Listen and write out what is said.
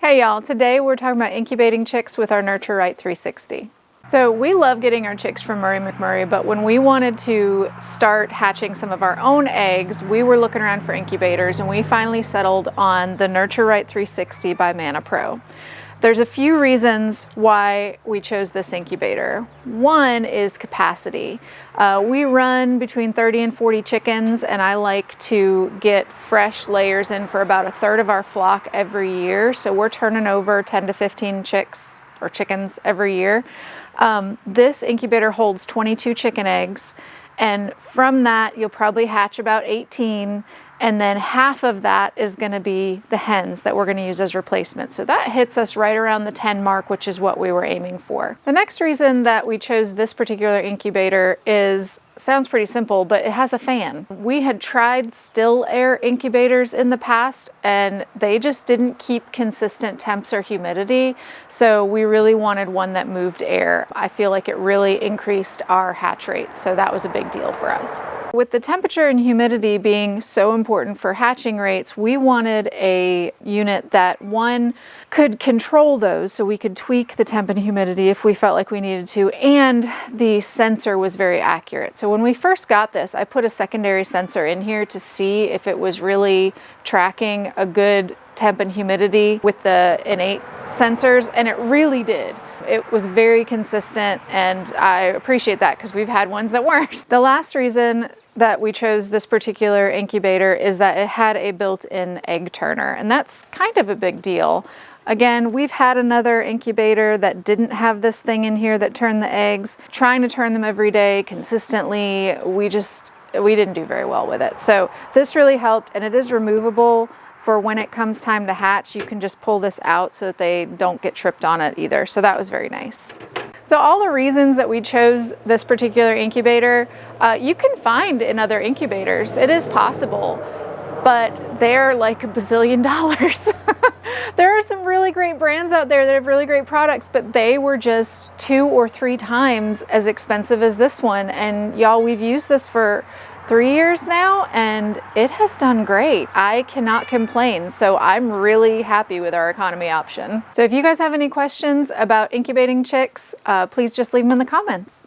Hey y'all, today we're talking about incubating chicks with our Nurture Right 360. So we love getting our chicks from Murray McMurray, but when we wanted to start hatching some of our own eggs, we were looking around for incubators and we finally settled on the Nurture Right 360 by Mana Pro. There's a few reasons why we chose this incubator. One is capacity. We run between 30 and 40 chickens, and I like to get fresh layers in for about a third of our flock every year. So we're turning over 10 to 15 chicks or chickens every year. This incubator holds 22 chicken eggs, and from that you'll probably hatch about 18. And then half of that is going to be the hens that we're going to use as replacement. So that hits us right around the 10 mark, which is what we were aiming for. The next reason that we chose this particular incubator sounds pretty simple, but it has a fan. We had tried still air incubators in the past and they just didn't keep consistent temps or humidity. So we really wanted one that moved air. I feel like it really increased our hatch rate. So that was a big deal for us. With the temperature and humidity being so important for hatching rates, we wanted a unit that, one, could control those so we could tweak the temp and humidity if we felt like we needed to, and the sensor was very accurate. So when we first got this, I put a secondary sensor in here to see if it was really tracking a good temp and humidity with the innate sensors, and it really did. It was very consistent, and I appreciate that because we've had ones that weren't. The last reason that we chose this particular incubator is that it had a built-in egg turner, and that's kind of a big deal. Again, we've had another incubator that didn't have this thing in here that turned the eggs. Trying to turn them every day consistently, we didn't do very well with it. So this really helped, and it is removable for when it comes time to hatch. You can just pull this out so that they don't get tripped on it either. So that was very nice. So all the reasons that we chose this particular incubator, you can find in other incubators. It is possible, but they're like $1 bazillion. There are some really great brands out there that have really great products, but they were just 2 or 3 times as expensive as this one. And y'all, we've used this for 3 years now and it has done great. I cannot complain. So I'm really happy with our economy option. So if you guys have any questions about incubating chicks, please just leave them in the comments.